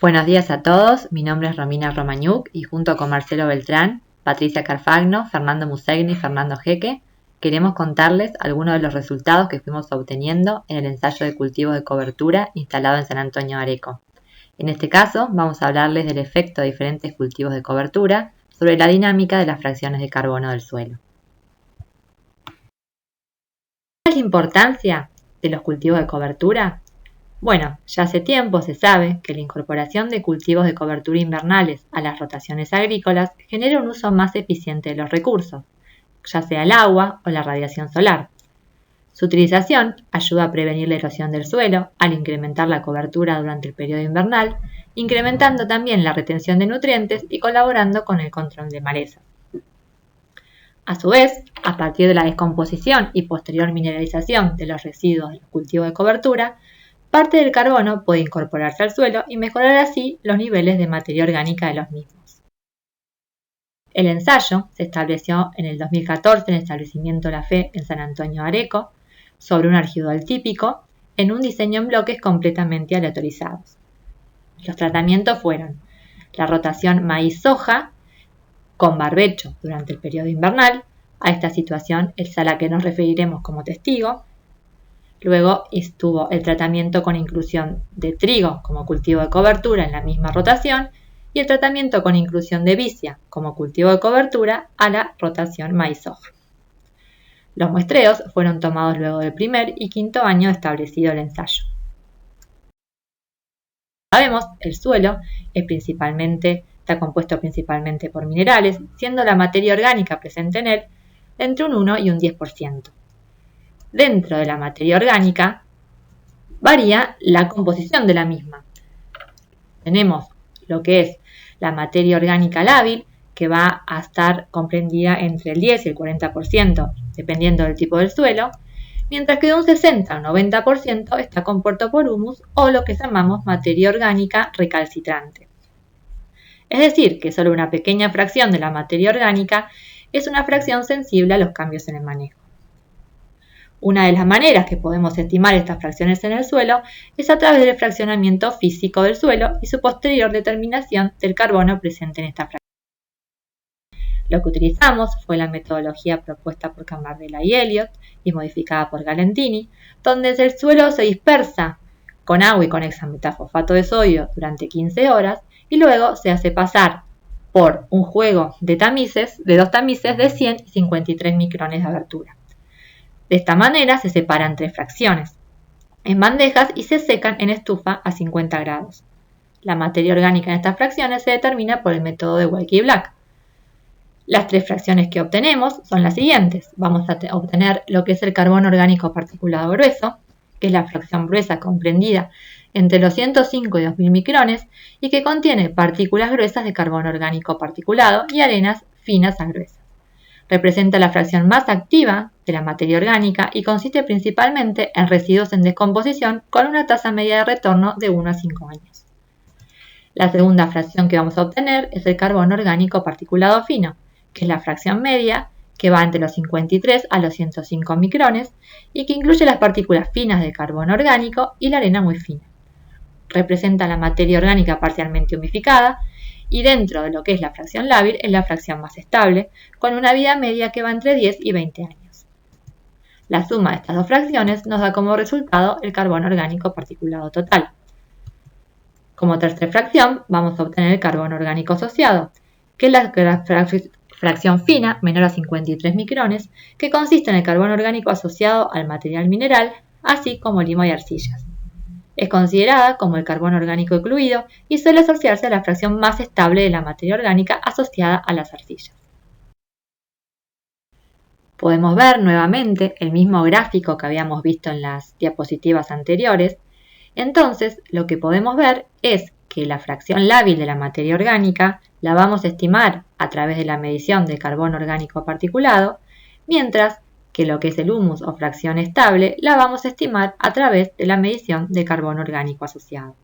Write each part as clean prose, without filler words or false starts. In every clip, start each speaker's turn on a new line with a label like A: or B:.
A: Buenos días a todos, mi nombre es Romina Romañuk y junto con Marcelo Beltrán, Patricia Carfagno, Fernando Musegni y Fernando Jeque, queremos contarles algunos de los resultados que fuimos obteniendo en el ensayo de cultivo de cobertura instalado en San Antonio Areco. En este caso, vamos a hablarles del efecto de diferentes cultivos de cobertura sobre la dinámica de las fracciones de carbono del suelo. ¿Cuál es la importancia de los cultivos de cobertura? Bueno, ya hace tiempo se sabe que la incorporación de cultivos de cobertura invernales a las rotaciones agrícolas genera un uso más eficiente de los recursos, ya sea el agua o la radiación solar. Su utilización ayuda a prevenir la erosión del suelo al incrementar la cobertura durante el periodo invernal, incrementando también la retención de nutrientes y colaborando con el control de malezas. A su vez, a partir de la descomposición y posterior mineralización de los residuos de los cultivos de cobertura, parte del carbono puede incorporarse al suelo y mejorar así los niveles de materia orgánica de los mismos. El ensayo se estableció en el 2014 en el establecimiento La Fe en San Antonio Areco sobre un argidol típico en un diseño en bloques completamente aleatorizados. Los tratamientos fueron la rotación maíz-soja con barbecho durante el periodo invernal. A esta situación es a la que nos referiremos como testigo. Luego estuvo el tratamiento con inclusión de trigo como cultivo de cobertura en la misma rotación y el tratamiento con inclusión de vicia como cultivo de cobertura a la rotación maíz-soja. Los muestreos fueron tomados luego del primer y quinto año establecido el ensayo. Sabemos, el suelo está compuesto principalmente por minerales, siendo la materia orgánica presente en él entre un 1 y un 10%. Dentro de la materia orgánica varía la composición de la misma. Tenemos lo que es la materia orgánica lábil, que va a estar comprendida entre el 10 y el 40%, dependiendo del tipo del suelo, mientras que de un 60 al 90% está compuesto por humus o lo que llamamos materia orgánica recalcitrante. Es decir, que solo una pequeña fracción de la materia orgánica es una fracción sensible a los cambios en el manejo. Una de las maneras que podemos estimar estas fracciones en el suelo es a través del fraccionamiento físico del suelo y su posterior determinación del carbono presente en esta fracción. Lo que utilizamos fue la metodología propuesta por Cambardella y Elliott y modificada por Galentini, donde el suelo se dispersa con agua y con hexametafosfato de sodio durante 15 horas y luego se hace pasar por un juego de dos tamices de 100 y 53 micrones de abertura. De esta manera se separan 3 fracciones en bandejas y se secan en estufa a 50 grados. La materia orgánica en estas fracciones se determina por el método de Wilkie y Black. Las 3 fracciones que obtenemos son las siguientes. Vamos a obtener lo que es el carbono orgánico particulado grueso, que es la fracción gruesa comprendida entre los 105 y 2000 micrones y que contiene partículas gruesas de carbono orgánico particulado y arenas finas a gruesas. Representa la fracción más activa de la materia orgánica y consiste principalmente en residuos en descomposición con una tasa media de retorno de 1 a 5 años. La segunda fracción que vamos a obtener es el carbono orgánico particulado fino, que es la fracción media que va entre los 53 a los 105 micrones y que incluye las partículas finas de carbono orgánico y la arena muy fina. Representa la materia orgánica parcialmente humificada y dentro de lo que es la fracción lábil es la fracción más estable, con una vida media que va entre 10 y 20 años. La suma de estas dos fracciones nos da como resultado el carbono orgánico particulado total. Como tercera fracción vamos a obtener el carbono orgánico asociado, que es la fracción fina menor a 53 micrones, que consiste en el carbono orgánico asociado al material mineral, así como limo y arcillas. Es considerada como el carbono orgánico incluido y suele asociarse a la fracción más estable de la materia orgánica asociada a las arcillas. Podemos ver nuevamente el mismo gráfico que habíamos visto en las diapositivas anteriores. Entonces, lo que podemos ver es que la fracción lábil de la materia orgánica la vamos a estimar a través de la medición de carbono orgánico particulado, mientras que lo que es el humus o fracción estable la vamos a estimar a través de la medición de carbono orgánico asociado.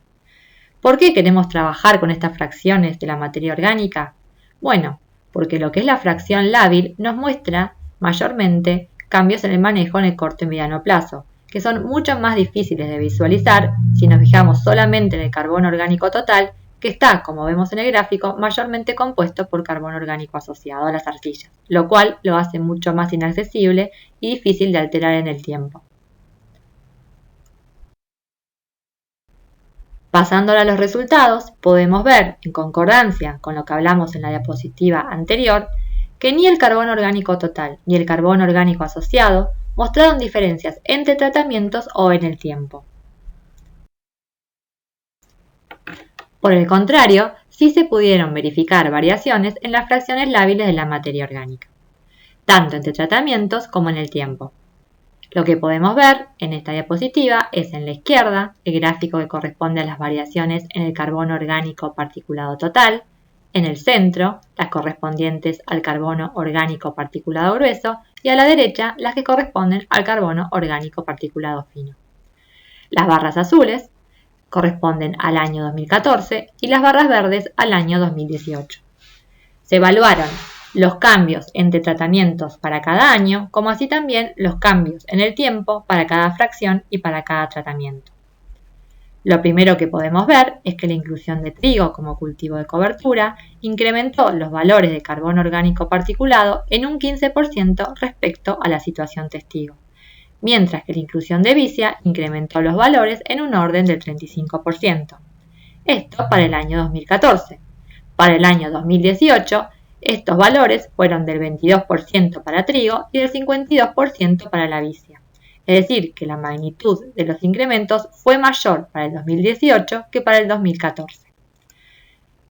A: ¿Por qué queremos trabajar con estas fracciones de la materia orgánica? Bueno, porque lo que es la fracción lábil nos muestra mayormente cambios en el manejo en el corto y mediano plazo, que son mucho más difíciles de visualizar si nos fijamos solamente en el carbono orgánico total, que está, como vemos en el gráfico, mayormente compuesto por carbono orgánico asociado a las arcillas, lo cual lo hace mucho más inaccesible y difícil de alterar en el tiempo. Pasando a los resultados, podemos ver, en concordancia con lo que hablamos en la diapositiva anterior, que ni el carbono orgánico total ni el carbono orgánico asociado mostraron diferencias entre tratamientos o en el tiempo. Por el contrario, sí se pudieron verificar variaciones en las fracciones lábiles de la materia orgánica, tanto entre tratamientos como en el tiempo. Lo que podemos ver en esta diapositiva es en la izquierda el gráfico que corresponde a las variaciones en el carbono orgánico particulado total, en el centro las correspondientes al carbono orgánico particulado grueso y a la derecha las que corresponden al carbono orgánico particulado fino. Las barras azules corresponden al año 2014 y las barras verdes al año 2018. Se evaluaron los cambios entre tratamientos para cada año, como así también los cambios en el tiempo para cada fracción y para cada tratamiento. Lo primero que podemos ver es que la inclusión de trigo como cultivo de cobertura incrementó los valores de carbono orgánico particulado en un 15% respecto a la situación testigo, mientras que la inclusión de vicia incrementó los valores en un orden del 35%. Esto para el año 2014. Para el año 2018, estos valores fueron del 22% para trigo y del 52% para la vicia. Es decir, que la magnitud de los incrementos fue mayor para el 2018 que para el 2014.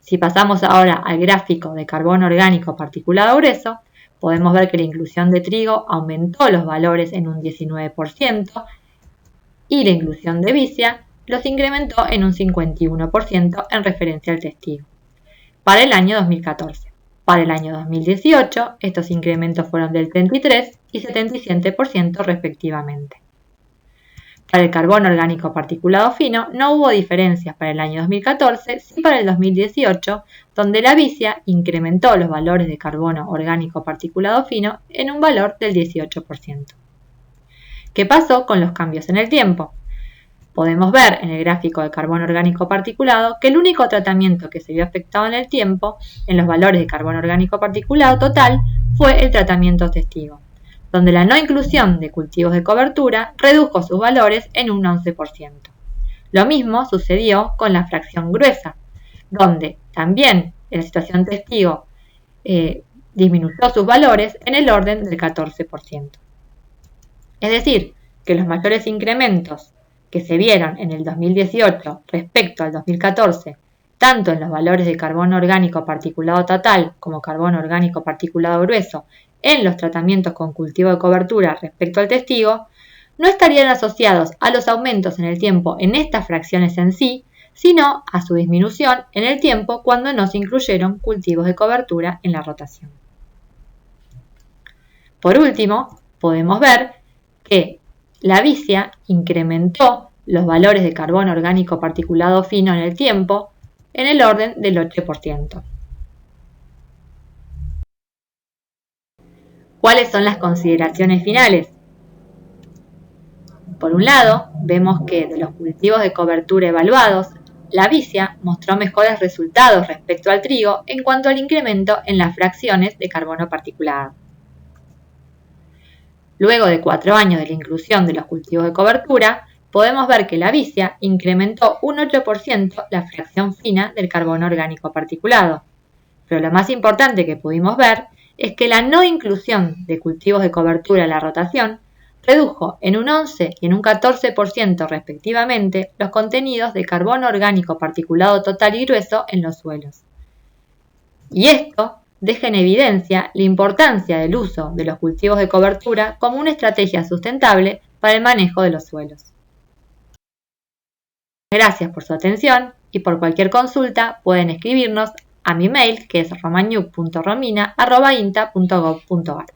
A: Si pasamos ahora al gráfico de carbono orgánico particulado grueso, podemos ver que la inclusión de trigo aumentó los valores en un 19% y la inclusión de vicia los incrementó en un 51% en referencia al testigo. Para el año 2014. Para el año 2018, estos incrementos fueron del 33% y 77% respectivamente. Para el carbono orgánico particulado fino no hubo diferencias para el año 2014, sí para el 2018, donde la vicia incrementó los valores de carbono orgánico particulado fino en un valor del 18%. ¿Qué pasó con los cambios en el tiempo? Podemos ver en el gráfico de carbono orgánico particulado que el único tratamiento que se vio afectado en el tiempo, en los valores de carbono orgánico particulado total, fue el tratamiento testigo, donde la no inclusión de cultivos de cobertura redujo sus valores en un 11%. Lo mismo sucedió con la fracción gruesa, donde también en la situación testigo disminuyó sus valores en el orden del 14%. Es decir, que los mayores incrementos que se vieron en el 2018 respecto al 2014, tanto en los valores de carbono orgánico particulado total como carbono orgánico particulado grueso en los tratamientos con cultivo de cobertura respecto al testigo, no estarían asociados a los aumentos en el tiempo en estas fracciones en sí, sino a su disminución en el tiempo cuando no se incluyeron cultivos de cobertura en la rotación. Por último, podemos ver que la vicia incrementó los valores de carbono orgánico particulado fino en el tiempo en el orden del 8%. ¿Cuáles son las consideraciones finales? Por un lado, vemos que de los cultivos de cobertura evaluados, la vicia mostró mejores resultados respecto al trigo en cuanto al incremento en las fracciones de carbono particulado. Luego de 4 años de la inclusión de los cultivos de cobertura, podemos ver que la vicia incrementó un 8% la fracción fina del carbono orgánico particulado. Pero lo más importante que pudimos ver es que la no inclusión de cultivos de cobertura en la rotación redujo en un 11 y en un 14% respectivamente los contenidos de carbono orgánico particulado total y grueso en los suelos. Y esto deja en evidencia la importancia del uso de los cultivos de cobertura como una estrategia sustentable para el manejo de los suelos. Gracias por su atención y por cualquier consulta pueden escribirnos a mi mail que es romaniuk.romina@inta.gov.ar.